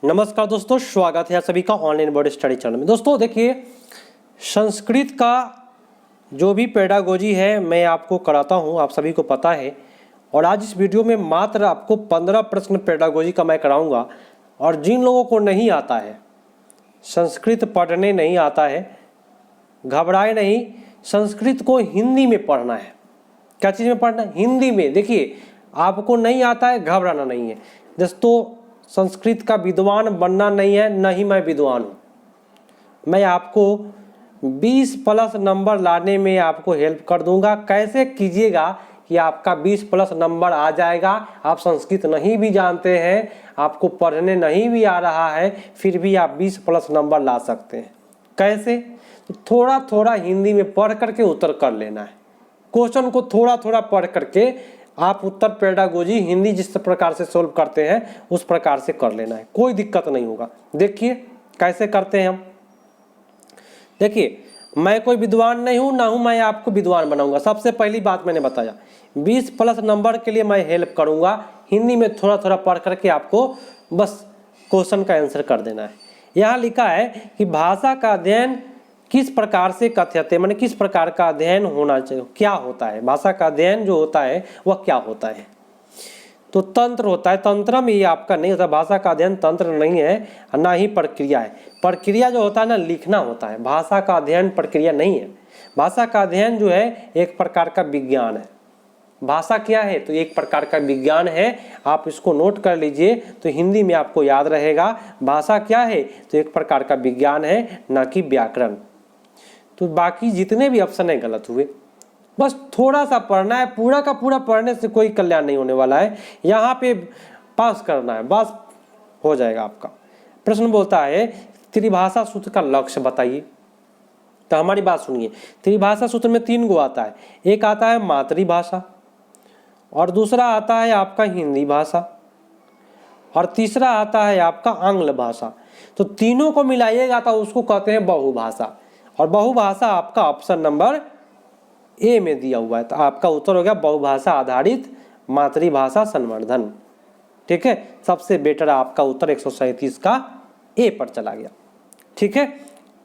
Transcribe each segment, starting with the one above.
नमस्कार दोस्तों, स्वागत है सभी का ऑनलाइन बोर्ड स्टडी चैनल में। दोस्तों देखिए, संस्कृत का जो भी पेडागोजी है मैं आपको कराता हूं, आप सभी को पता है। और आज इस वीडियो में मात्र आपको 15 प्रश्न पेडागोजी का मैं कराऊंगा। और जिन लोगों को नहीं आता है, संस्कृत पढ़ने नहीं आता है, घबराए नहीं। संस्कृत को हिंदी में पढ़ना है। क्या चीज़ में पढ़ना है? हिंदी में। देखिए, आपको नहीं आता है, घबराना नहीं है दोस्तों। संस्कृत का विद्वान बनना नहीं है, न ही मैं विद्वान हूँ। मैं आपको 20+ नंबर लाने में आपको हेल्प कर दूंगा। कैसे कीजिएगा कि आपका 20+ नंबर आ जाएगा। आप संस्कृत नहीं भी जानते हैं, आपको पढ़ने नहीं भी आ रहा है, फिर भी आप 20+ नंबर ला सकते हैं। कैसे? तो थोड़ा थोड़ा हिंदी में पढ़ करके उत्तर कर लेना है। क्वेश्चन को थोड़ा थोड़ा पढ़ करके आप उत्तर पेडागोजी हिंदी जिस प्रकार से सोल्व करते हैं उस प्रकार से कर लेना है, कोई दिक्कत नहीं होगा। देखिए कैसे करते हैं हम। देखिए, मैं कोई विद्वान नहीं हूं, ना हूं मैं आपको विद्वान बनाऊंगा। सबसे पहली बात मैंने बताया, 20+ नंबर के लिए मैं हेल्प करूंगा। हिंदी में थोड़ा थोड़ा पढ़ करके आपको बस क्वेश्चन का आंसर कर देना है। यहाँ लिखा है कि भाषा का अध्ययन किस प्रकार से कथ्यते, माने किस प्रकार का अध्ययन होना चाहिए, क्या होता है। भाषा का अध्ययन जो होता है वह क्या होता है? तो तंत्र होता है। तंत्र में ये आपका नहीं होता। भाषा का अध्ययन तंत्र नहीं है, ना ही प्रक्रिया है। प्रक्रिया जो होता है ना, लिखना होता है। भाषा का अध्ययन प्रक्रिया नहीं है। भाषा का अध्ययन जो है एक प्रकार का विज्ञान है। भाषा क्या है? तो एक प्रकार का विज्ञान है। आप इसको नोट कर लीजिए तो हिंदी में आपको याद रहेगा। भाषा क्या है? तो एक प्रकार का विज्ञान है, ना कि व्याकरण। तो बाकी जितने भी ऑप्शन है गलत हुए। बस थोड़ा सा पढ़ना है, पूरा का पूरा पढ़ने से कोई कल्याण नहीं होने वाला है। यहाँ पे पास करना है, बस हो जाएगा आपका। प्रश्न बोलता है त्रिभाषा सूत्र का लक्ष्य बताइए। तो हमारी बात सुनिए, त्रिभाषा सूत्र में 3 गो आता है। एक आता है मातृभाषा, और दूसरा आता है आपका हिंदी भाषा, और तीसरा आता है आपका आंग्ल भाषा। तो तीनों को मिलाइएगा तो उसको कहते हैं बहुभाषा। और बहुभाषा आपका ऑप्शन नंबर ए में दिया हुआ है। तो आपका उत्तर हो गया बहुभाषा आधारित मातृभाषा संवर्धन। ठीक है, सबसे बेटर आपका उत्तर 137 का ए पर चला गया। ठीक है,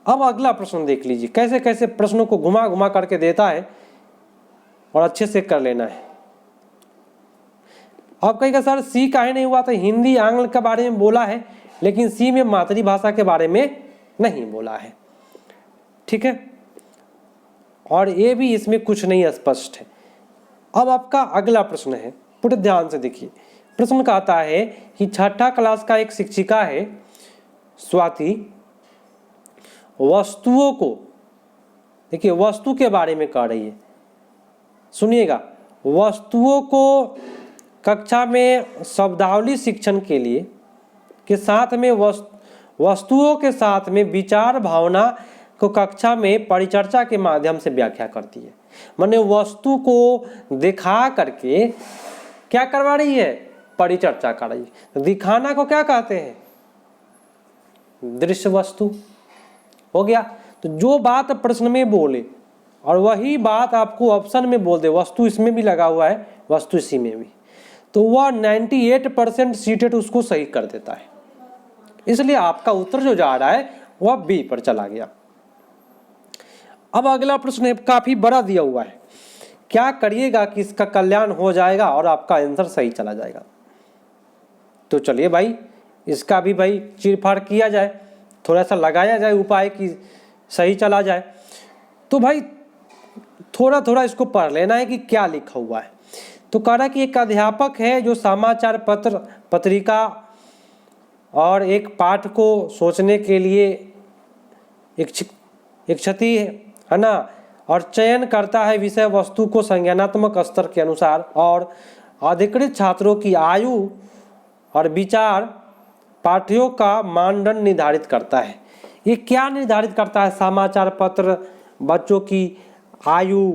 अब अगला प्रश्न देख लीजिए, कैसे कैसे प्रश्नों को घुमा घुमा करके देता है और अच्छे से कर लेना है। अब कहेगा सर सी काहे नहीं हुआ? तो हिंदी आंग्ल के बारे में बोला है, लेकिन सी में मातृभाषा के बारे में नहीं बोला है। ठीक है, और ये भी इसमें कुछ नहीं स्पष्ट है। अब आपका अगला प्रश्न है, पूरे ध्यान से देखिए। प्रश्न कहता है कि 6ठा क्लास का एक शिक्षिका है स्वाति, वस्तुओं को, देखिए वस्तु के बारे में कह रही है, सुनिएगा। वस्तुओं को कक्षा में शब्दावली शिक्षण के लिए के साथ में वस्तुओं के साथ में विचार भावना को कक्षा में परिचर्चा के माध्यम से व्याख्या करती है। माने वस्तु को दिखा करके क्या करवा रही है? परिचर्चा कर रही है। दिखाना को क्या कहते हैं? दृश्य वस्तु हो गया। तो जो बात प्रश्न में बोले और वही बात आपको ऑप्शन में बोल दे, वस्तु इसमें भी लगा हुआ है, वस्तु इसी में भी, तो वह 98% सीटेट उसको सही कर देता है। इसलिए आपका उत्तर जो जा रहा है वह बी पर चला गया। अब अगला प्रश्न काफी बड़ा दिया हुआ है, क्या करिएगा कि इसका कल्याण हो जाएगा और आपका आंसर सही चला जाएगा? तो चलिए भाई, इसका भी भाई चीरफाड़ किया जाए, थोड़ा सा लगाया जाए उपाय कि सही चला जाए। तो भाई थोड़ा थोड़ा इसको पढ़ लेना है कि क्या लिखा हुआ है। तो कह रहा कि एक अध्यापक है जो समाचार पत्र, पत्रिका और एक पाठ को सोचने के लिए इच्छति है ना, और चयन करता है विषय वस्तु को संज्ञानात्मक स्तर के अनुसार, और अधिकृत छात्रों की आयु और विचार पाठ्यों का मानदंड निर्धारित करता है। ये क्या निर्धारित करता है? समाचार पत्र, बच्चों की आयु।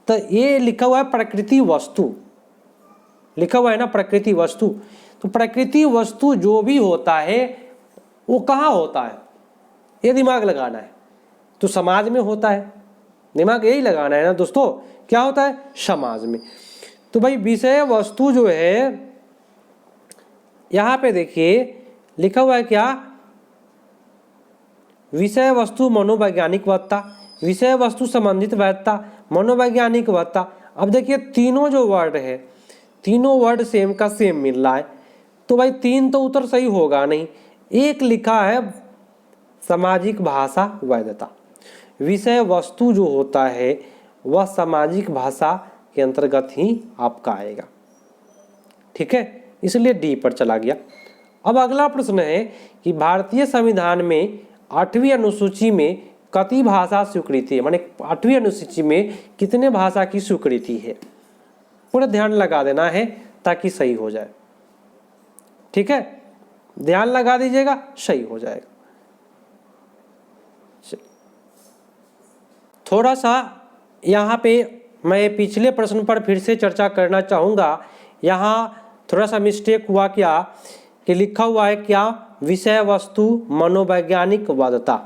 तो ये लिखा हुआ है प्रकृति वस्तु, लिखा हुआ है ना प्रकृति वस्तु। तो प्रकृति वस्तु जो भी होता है वो कहाँ होता है? ये दिमाग लगाना है। तो समाज में होता है, दिमाग यही लगाना है ना दोस्तों। क्या होता है? समाज में। तो भाई विषय वस्तु जो है यहाँ पे देखिए लिखा हुआ है क्या, विषय वस्तु मनोवैज्ञानिक वैधता, विषय वस्तु संबंधित वैधता, मनोवैज्ञानिक वैधता। अब देखिए तीनों जो वर्ड है, तीनों वर्ड सेम का सेम मिल रहा है, तो भाई तीन तो उत्तर सही होगा नहीं। एक लिखा है सामाजिक भाषा वैधता, विषय वस्तु जो होता है वह सामाजिक भाषा के अंतर्गत ही आपका आएगा, ठीक है, इसलिए डी पर चला गया। अब अगला प्रश्न है कि भारतीय संविधान में 8वीं अनुसूची में कितनी भाषा स्वीकृति है, माने 8वीं अनुसूची में कितने भाषा की स्वीकृति है, पूरा ध्यान लगा देना है ताकि सही हो जाए, ठीक है, ध्यान लगा दीजिएगा, सही हो जाएगा। थोड़ा सा यहाँ पे मैं पिछले प्रश्न पर फिर से चर्चा करना चाहूँगा। यहाँ थोड़ा सा मिस्टेक हुआ क्या कि लिखा हुआ है क्या, विषय वस्तु मनोवैज्ञानिक वैधता,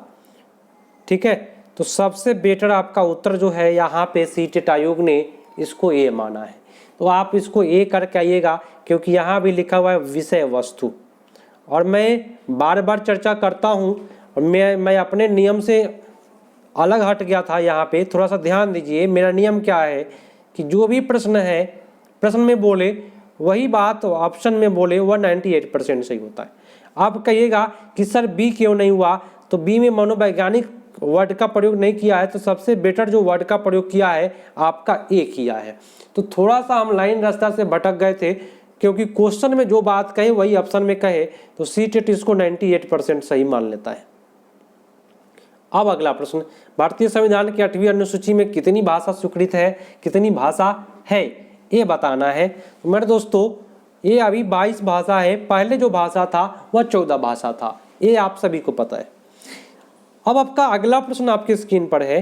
ठीक है, तो सबसे बेटर आपका उत्तर जो है यहाँ पे सीटेट आयोग ने इसको ए माना है, तो आप इसको ए करके आइएगा, क्योंकि यहाँ भी लिखा हुआ है विषय वस्तु। और मैं बार बार चर्चा करता हूँ और मैं अपने नियम से अलग हट गया था, यहाँ पे थोड़ा सा ध्यान दीजिए। मेरा नियम क्या है कि जो भी प्रश्न है, प्रश्न में बोले वही बात ऑप्शन में बोले, वह 98% सही होता है। आप कहिएगा कि सर बी क्यों नहीं हुआ, तो बी में मनोवैज्ञानिक वर्ड का प्रयोग नहीं किया है, तो सबसे बेटर जो वर्ड का प्रयोग किया है आपका ए किया है। तो थोड़ा सा हम लाइन रास्ता से भटक गए थे, क्योंकि क्वेश्चन में जो बात कहे वही ऑप्शन में कहे, तो सीटेट इसको 98% सही मान लेता है। अब अगला प्रश्न, भारतीय संविधान की 8वीं अनुसूची में कितनी भाषा स्वीकृत है, कितनी भाषा है, ये बताना है। तो मेरे दोस्तों ये अभी 22 भाषा है, पहले जो भाषा था वह 14 भाषा था, ये आप सभी को पता है। अब आपका अगला प्रश्न आपकी स्क्रीन पर है,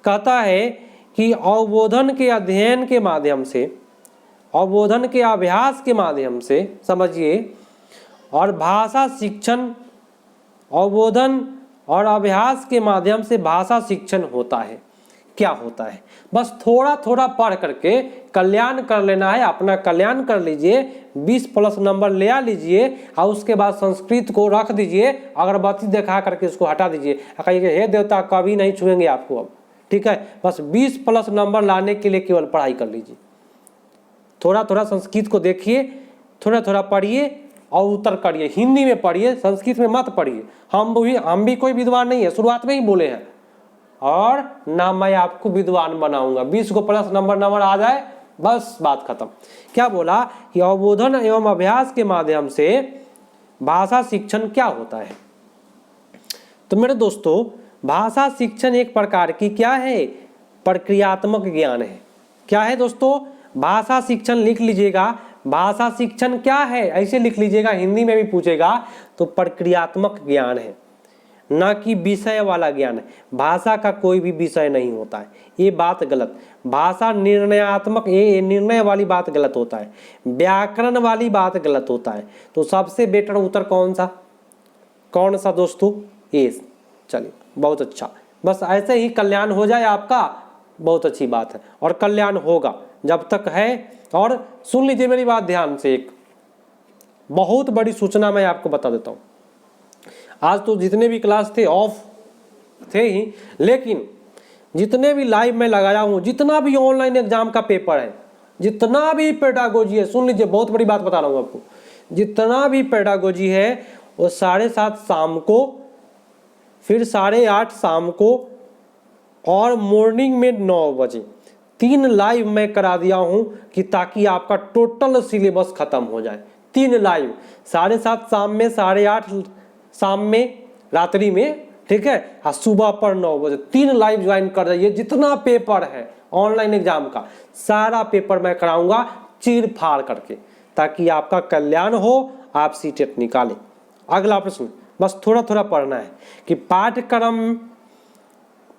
कहता है कि अवबोधन के अध्ययन के माध्यम से, अवबोधन के अभ्यास के माध्यम से समझिए, और भाषा शिक्षण, अवबोधन और अभ्यास के माध्यम से भाषा शिक्षण होता है, क्या होता है। बस थोड़ा थोड़ा पढ़ करके कल्याण कर लेना है, अपना कल्याण कर लीजिए, 20+ नंबर ले आ लीजिए, और उसके बाद संस्कृत को रख दीजिए, अगरबत्ती दिखा करके उसको हटा दीजिए, कहिए हे देवता कभी नहीं छुएंगे आपको अब, ठीक है। बस 20+ नंबर लाने के लिए केवल पढ़ाई कर लीजिए, थोड़ा थोड़ा संस्कृत को देखिए, थोड़ा थोड़ा पढ़िए और उत्तर करिए। हिंदी में पढ़िए, संस्कृत में मत पढ़िए। हम भी कोई विद्वान नहीं है, शुरुआत में ही बोले हैं, और ना मैं आपको विद्वान बनाऊंगा। 20 को प्लस नंबर आ जाए बस बात खत्म। क्या बोला कि अवबोधन एवं अभ्यास के माध्यम से भाषा शिक्षण क्या होता है। तो मेरे दोस्तों भाषा शिक्षण एक प्रकार की क्या है, प्रक्रियात्मक ज्ञान है। क्या है दोस्तों, भाषा शिक्षण लिख लीजिएगा, भाषा शिक्षण क्या है ऐसे लिख लीजिएगा, हिंदी में भी पूछेगा तो प्रक्रियात्मक ज्ञान है, ना कि विषय वाला ज्ञान है। भाषा का कोई भी विषय नहीं होता है, ये बात गलत। भाषा निर्णयात्मक, ये निर्णय वाली बात गलत होता है, व्याकरण वाली बात गलत होता है। तो सबसे बेटर उत्तर कौन सा दोस्तों, ये। चलिए बहुत अच्छा, बस ऐसे ही कल्याण हो जाए आपका, बहुत अच्छी बात है, और कल्याण होगा जब तक है। और सुन लीजिए मेरी बात ध्यान से, एक बहुत बड़ी सूचना मैं आपको बता देता हूँ। आज तो जितने भी क्लास थे ऑफ थे ही, लेकिन जितने भी लाइव में लगाया हूँ, जितना भी ऑनलाइन एग्जाम का पेपर है, जितना भी पेडागोजी है, सुन लीजिए बहुत बड़ी बात बता रहा हूँ आपको, जितना भी पेडागोजी है वो 7:30 शाम को, फिर 8:30 शाम को, और मॉर्निंग में 9 बजे 3 लाइव मैं करा दिया हूँ, कि ताकि आपका टोटल सिलेबस खत्म हो जाए। 3 लाइव, 7:30 शाम में, 8:30 शाम में, रात्रि में, ठीक है, और सुबह पर 9 बजे 3 लाइव ज्वाइन कर जाइए। जितना पेपर है ऑनलाइन एग्जाम का सारा पेपर मैं कराऊंगा चीर फाड़ करके, ताकि आपका कल्याण हो, आप सीटेट निकालें। अगला प्रश्न, बस थोड़ा थोड़ा पढ़ना है कि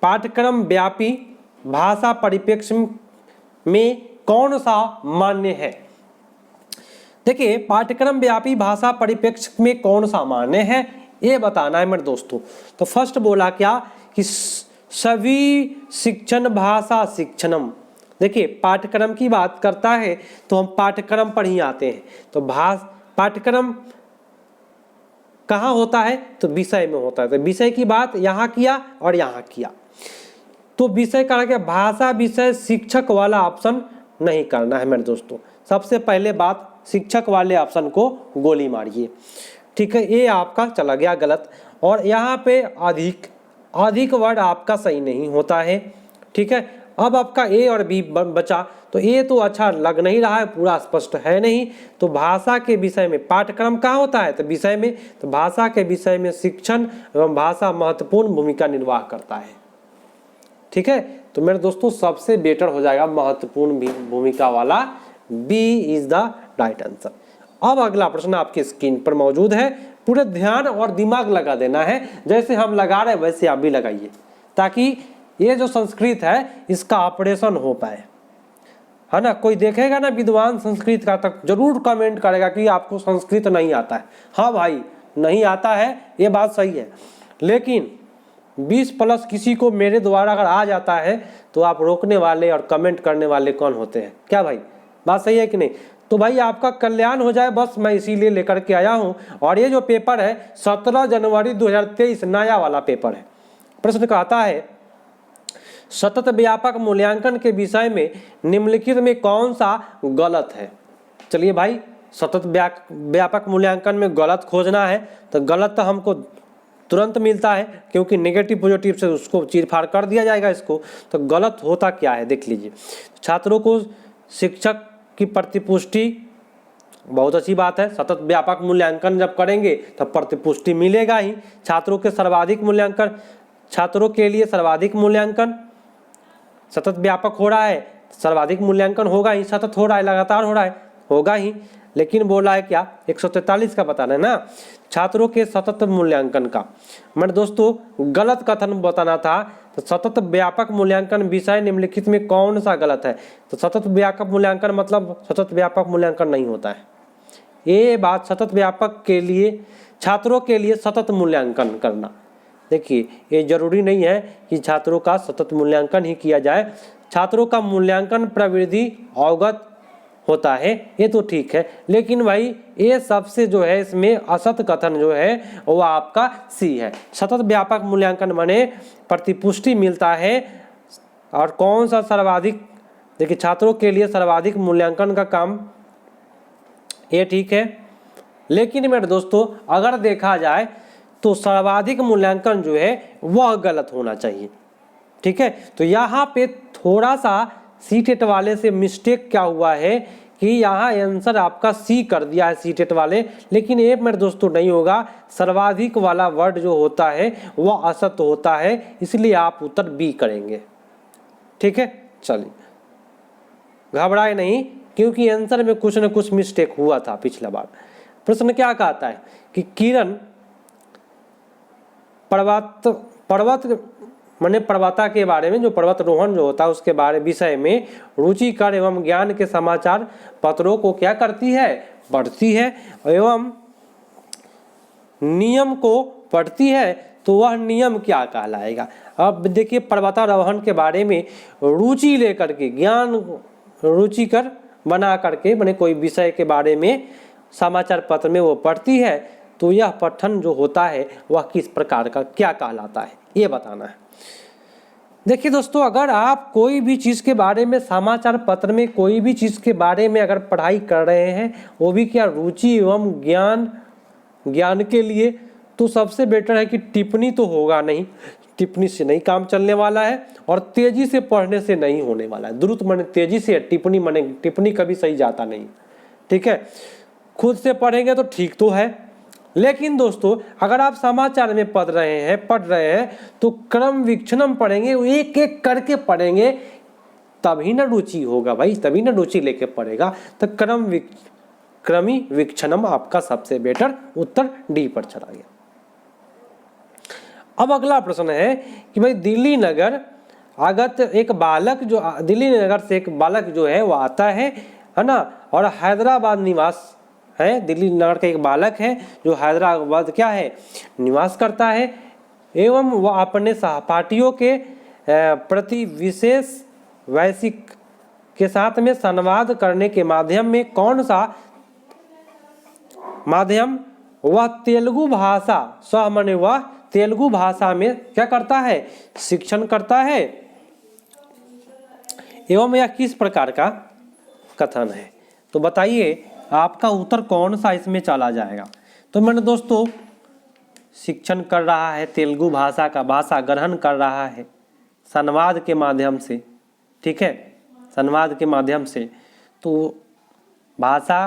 पाठ्यक्रम व्यापी भाषा परिप्रेक्ष्य में कौन सा मान्य है। देखिए पाठ्यक्रम व्यापी भाषा परिप्रेक्ष्य में कौन सा मान्य है ये बताना है मेरे दोस्तों। तो फर्स्ट बोला क्या कि सभी शिक्षण भाषा शिक्षणम। देखिए पाठ्यक्रम की बात करता है तो हम पाठ्यक्रम पर ही आते हैं। तो पाठ्यक्रम कहाँ होता है? तो विषय में होता है। तो विषय की बात यहाँ किया और यहाँ किया, तो विषय का क्या, भाषा विषय शिक्षक वाला ऑप्शन नहीं करना है मेरे दोस्तों। सबसे पहले बात, शिक्षक वाले ऑप्शन को गोली मारिए, ठीक है। ये आपका चला गया गलत। और यहाँ पे अधिक वर्ड आपका सही नहीं होता है, ठीक है। अब आपका ए और बी बचा, तो ए तो अच्छा लग नहीं रहा है, पूरा स्पष्ट है नहीं। तो भाषा के विषय में पाठ्यक्रम कहाँ होता है? तो विषय में। तो भाषा के विषय में शिक्षण एवं भाषा महत्वपूर्ण भूमिका निर्वाह करता है, ठीक है। तो मेरे दोस्तों सबसे बेटर हो जाएगा महत्वपूर्ण भूमिका वाला, B is the right answer. अब अगला प्रश्न आपकी स्क्रीन पर मौजूद है, पूरे ध्यान और दिमाग लगा देना है, जैसे हम लगा रहे हैं वैसे आप भी लगाइए, ताकि ये जो संस्कृत है इसका ऑपरेशन हो पाए, है ना। कोई देखेगा ना विद्वान संस्कृत का, तक जरूर कमेंट करेगा कि आपको संस्कृत नहीं आता है। हाँ भाई, नहीं आता है, ये बात सही है, लेकिन 20+ किसी को मेरे द्वारा अगर आ जाता है तो आप रोकने वाले और कमेंट करने वाले कौन होते हैं? क्या भाई, बात सही है कि नहीं? तो भाई आपका कल्याण हो जाए, बस मैं इसीलिए लेकर के आया हूं। और ये जो पेपर है 17 जनवरी 2023 नया वाला पेपर है। प्रश्न कहता है, सतत व्यापक मूल्यांकन के विषय में निम्नलिखित में कौन सा गलत है? चलिए भाई, सतत व्यापक मूल्यांकन में गलत खोजना है, तो गलत तो हमको तुरंत मिलता है, क्योंकि नेगेटिव पॉजिटिव से उसको चीरफाड़ कर दिया जाएगा इसको। तो गलत होता क्या है देख लीजिए। छात्रों को शिक्षक की प्रतिपुष्टि, बहुत अच्छी बात है, सतत व्यापक मूल्यांकन जब करेंगे तब प्रतिपुष्टि मिलेगा ही। छात्रों के सर्वाधिक मूल्यांकन, छात्रों के लिए सर्वाधिक मूल्यांकन, सतत व्यापक हो रहा है, सर्वाधिक मूल्यांकन होगा ही, सतत हो रहा है, लगातार हो रहा है, होगा ही। लेकिन बोला है क्या, 143 का बताना है ना, छात्रों के सतत मूल्यांकन का। मेरे दोस्तों गलत कथन बताना था, तो सतत व्यापक मूल्यांकन विषय निम्नलिखित में कौन सा गलत है? तो सतत व्यापक मूल्यांकन मतलब सतत व्यापक मूल्यांकन नहीं होता है। ये बात सतत व्यापक के लिए, छात्रों के लिए सतत मूल्यांकन करना, देखिए ये जरूरी नहीं है कि छात्रों का सतत मूल्यांकन ही किया जाए। छात्रों का मूल्यांकन प्रवृत्ति अवगत होता है, ये तो ठीक है, लेकिन भाई ये सबसे जो है इसमें असत कथन जो है वो आपका सी है। सतत व्यापक मूल्यांकन माने प्रतिपुष्टि मिलता है, और कौन सा सर्वाधिक, देखिए छात्रों के लिए सर्वाधिक मूल्यांकन का काम, ये ठीक है। लेकिन मेरे दोस्तों अगर देखा जाए तो सर्वाधिक मूल्यांकन जो है वह गलत होना चाहिए, ठीक है। तो यहाँ पे थोड़ा सा सी टेट वाले से मिस्टेक क्या हुआ है कि यहाँ आंसर आपका सी कर दिया है सी टेट वाले, लेकिन ये मेरे दोस्तों नहीं होगा। सर्वाधिक वाला वर्ड जो होता है वह असत होता है, इसलिए आप उत्तर बी करेंगे, ठीक है। चलिए घबराए नहीं, क्योंकि आंसर में कुछ न कुछ मिस्टेक हुआ था पिछला बार। प्रश्न क्या कहता है कि किरण पर्वत माने पर्वता के बारे में, जो पर्वतारोहण जो होता है उसके बारे विषय में रुचिकर एवं ज्ञान के समाचार पत्रों को क्या करती है? पढ़ती है, एवं नियम को पढ़ती है। तो वह नियम क्या कहलाएगा? अब देखिए पर्वतारोहण के बारे में रुचि लेकर के, ज्ञान रुचिकर बना करके, माने कोई विषय के बारे में समाचार पत्र में वो पढ़ती है, तो यह पठन जो होता है वह किस प्रकार का क्या कहलाता है, ये बताना है। देखिए दोस्तों, अगर आप कोई भी चीज़ के बारे में समाचार पत्र में कोई भी चीज़ के बारे में अगर पढ़ाई कर रहे हैं, वो भी क्या रुचि एवं ज्ञान के लिए, तो सबसे बेटर है कि टिप्पणी तो होगा नहीं, टिप्पणी से नहीं काम चलने वाला है, और तेजी से पढ़ने से नहीं होने वाला है। द्रुत माने तेजी से, टिप्पणी माने टिप्पणी कभी सही जाता नहीं, ठीक है। खुद से पढ़ेंगे तो ठीक तो है, लेकिन दोस्तों अगर आप समाचार में पढ़ रहे हैं तो क्रम वीक्षणम पढ़ेंगे, एक एक करके पढ़ेंगे, तभी ना रुचि होगा भाई, तभी ना रुचि लेके पढ़ेगा। तो क्रमी वीक्षणम आपका सबसे बेटर उत्तर डी पर चला गया। अब अगला प्रश्न है कि भाई दिल्ली नगर से एक बालक जो है वो आता है ना, और हैदराबाद निवास है। दिल्ली नगर का एक बालक है जो हैदराबाद क्या है, निवास करता है, एवं वह अपने सहपाठियों के प्रति विशेष वैश्विक के साथ में संवाद करने के माध्यम में कौन सा माध्यम वह तेलुगु भाषा, सह माने वह तेलुगु भाषा में क्या करता है, शिक्षण करता है एवं यह किस प्रकार का कथन है। तो बताइए आपका उत्तर कौन सा इसमें चला जाएगा। तो मैंने दोस्तों शिक्षण कर रहा है, तेलुगु भाषा का भाषा ग्रहण कर रहा है संवाद के माध्यम से, ठीक है, संवाद के माध्यम से, तो भाषा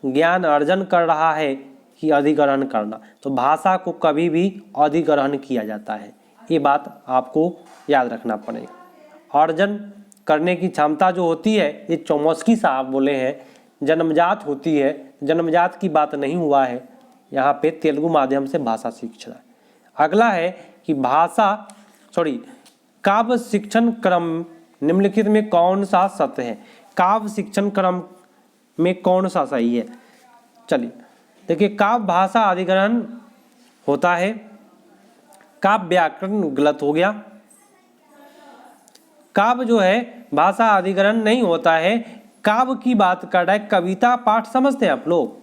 ज्ञान अर्जन कर रहा है कि अधिग्रहण करना। तो भाषा को कभी भी अधिग्रहण किया जाता है, ये बात आपको याद रखना पड़ेगा। अर्जन करने की क्षमता जो होती है, ये चौमस्की साहब बोले हैं, जन्मजात होती है, जन्मजात की बात नहीं हुआ है यहाँ पे तेलुगु माध्यम से भाषा शिक्षण। अगला है कि काव्य शिक्षण क्रम निम्नलिखित में कौन सा सत्य है। काव्य शिक्षण क्रम में कौन सा सही है। चलिए देखिए, काव्य भाषा अधिग्रहण होता है, काव्य व्याकरण गलत हो गया, काव्य जो है भाषा अधिग्रहण नहीं होता है, काव्य की बात कर रहा है। कविता पाठ समझते हैं आप लोग,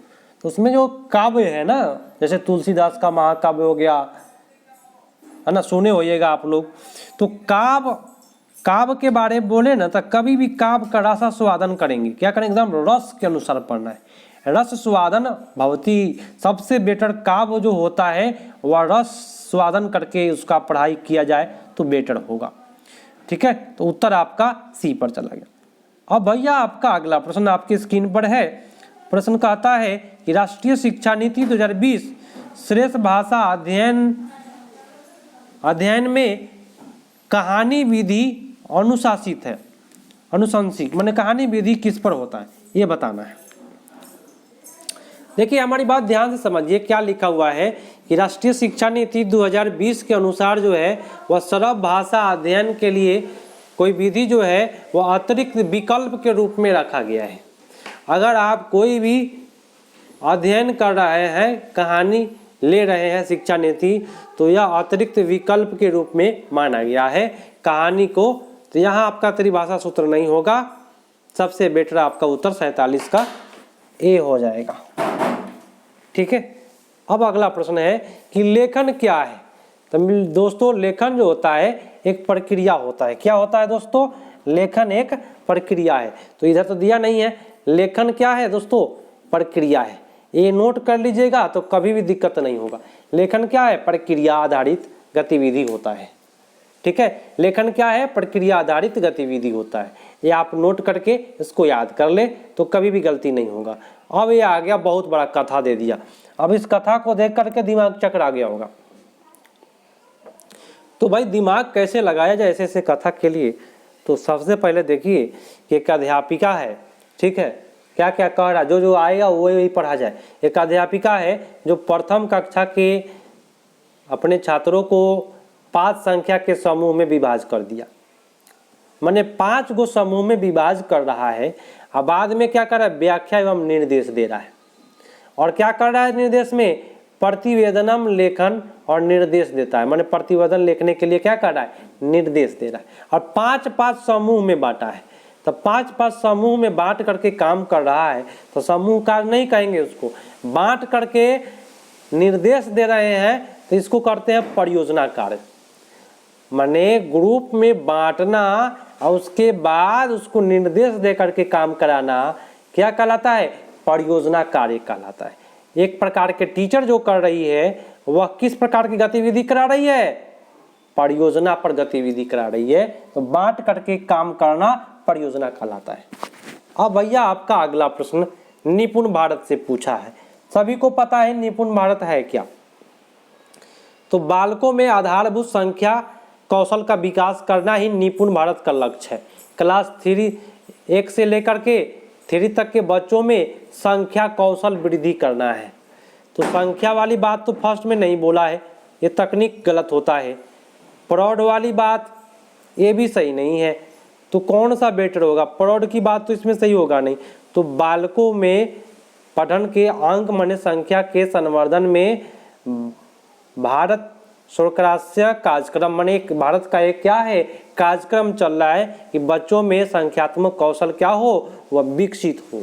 तो उसमें जो काव्य है ना, जैसे तुलसीदास का महाकाव्य हो गया है ना, सुने होइएगा आप लोग। तो काव्य के बारे में बोले ना, तो कभी भी काव्य का रस स्वादन करेंगे, क्या करेंगे, एकदम रस के अनुसार पढ़ना है। रस स्वादन भवती, सबसे बेटर काव्य जो होता है वह रस स्वादन करके उसका पढ़ाई किया जाए तो बेटर होगा, ठीक है। तो उत्तर आपका सी पर चला गया। अब भैया आपका अगला प्रश्न आपकी स्क्रीन पर है। प्रश्न कहता है कि राष्ट्रीय शिक्षा नीति 2020 श्रेष्ठ भाषा अध्ययन में कहानी विधि अनुशासित है, अनुशंसित माने कहानी विधि किस पर होता है, ये बताना है। देखिए हमारी बात ध्यान से समझिए, क्या लिखा हुआ है कि राष्ट्रीय शिक्षा नीति 2020 के अनुसार जो है वह सरल भाषा अध्ययन के लिए कोई विधि जो है वह अतिरिक्त विकल्प के रूप में रखा गया है। अगर आप कोई भी अध्ययन कर रहे हैं, कहानी ले रहे हैं शिक्षा नीति, तो यह अतिरिक्त विकल्प के रूप में माना गया है कहानी को। तो यहाँ आपका त्रिभाषा सूत्र नहीं होगा, सबसे बेटर आपका उत्तर 47 का ए हो जाएगा, ठीक है। अब अगला प्रश्न है कि लेखन क्या है। तो दोस्तों लेखन जो होता है एक प्रक्रिया होता है। क्या होता है दोस्तों, लेखन एक प्रक्रिया है। तो इधर तो दिया नहीं है, लेखन क्या है दोस्तों, प्रक्रिया है। ये नोट कर लीजिएगा तो कभी भी दिक्कत नहीं होगा। लेखन क्या है, प्रक्रिया आधारित गतिविधि होता है, ठीक है। लेखन क्या है, प्रक्रिया आधारित गतिविधि होता है। ये आप नोट करके इसको याद कर ले तो कभी भी गलती नहीं होगा। अब ये आ गया, बहुत बड़ा कथा दे दिया। अब इस कथा को देख करके दिमाग चकरा गया होगा। तो भाई दिमाग कैसे लगाया जाए ऐसे ऐसे कथा के लिए। तो सबसे पहले देखिए कि एक अध्यापिका है, ठीक है, क्या क्या कह रहा, जो जो आएगा वही पढ़ा जाए। एक अध्यापिका है जो प्रथम कक्षा के अपने छात्रों को 5 संख्या के समूह में विभाजित कर दिया, माने 5 गो समूह में विभाजित कर रहा है। अब बाद में क्या कर रहा है, व्याख्या एवं निर्देश दे रहा है। और क्या कर रहा है निर्देश में, प्रतिवेदनम लेखन और निर्देश देता है, माने प्रतिवेदन लिखने के लिए क्या कर रहा है, निर्देश दे रहा है। और 5-5 समूह में बांटा है। तो 5-5 समूह में बांट करके काम कर रहा है। तो समूह कार्य नहीं कहेंगे उसको, बांट करके निर्देश दे रहे हैं तो इसको करते हैं परियोजना कार्य। माने ग्रुप में बांटना और उसके बाद उसको निर्देश दे करके काम कराना क्या कहलाता है, परियोजना कार्य कहलाता है। एक प्रकार के टीचर जो कर रही है वह किस प्रकार की गतिविधि करा रही है, परियोजना पर गतिविधि करा रही है। तो बांट करके काम करना परियोजना कहलाता है। अब भैया आपका अगला प्रश्न निपुण भारत से पूछा है। सभी को पता है निपुण भारत है क्या। तो बालकों में आधारभूत संख्या कौशल का विकास करना ही निपुण भारत का लक्ष्य है। क्लास 1 से लेकर के 3 तक के बच्चों में संख्या कौशल वृद्धि करना है। तो संख्या वाली बात तो फर्स्ट में नहीं बोला है, ये तकनीक गलत होता है। प्रौढ़ वाली बात ये भी सही नहीं है। तो कौन सा बेटर होगा, प्रौढ़ की बात तो इसमें सही होगा नहीं। तो बालकों में पठन के अंक माने संख्या के संवर्धन में भारत स्वराष्ट्रीय कार्यक्रम माने भारत का एक क्या है कार्यक्रम चल रहा है कि बच्चों में संख्यात्मक कौशल क्या हो, वह विकसित हो।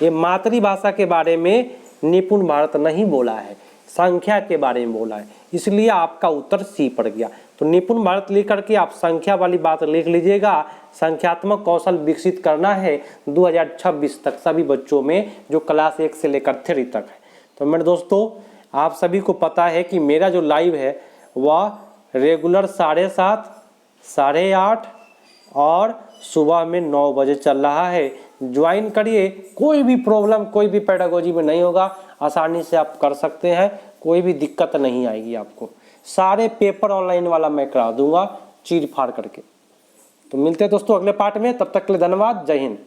ये मातृभाषा के बारे में निपुण भारत नहीं बोला है, संख्या के बारे में बोला है, इसलिए आपका उत्तर सी पड़ गया। तो निपुण भारत लिख करके आप संख्या वाली बात लिख लीजिएगा। संख्यात्मक कौशल विकसित करना है 2026 तक सभी बच्चों में जो क्लास 1 से लेकर 3 तक है। तो मेरे दोस्तों, आप सभी को पता है कि मेरा जो लाइव है वह रेगुलर 7:30, 8:30 और सुबह में 9 बजे चल रहा है। ज्वाइन करिए, कोई भी प्रॉब्लम, कोई भी पेडागोजी में नहीं होगा, आसानी से आप कर सकते हैं, कोई भी दिक्कत नहीं आएगी आपको। सारे पेपर ऑनलाइन वाला मैं करा दूंगा चीर फाड़ करके। तो मिलते हैं दोस्तों अगले पार्ट में, तब तक के लिए धन्यवाद, जय हिंद।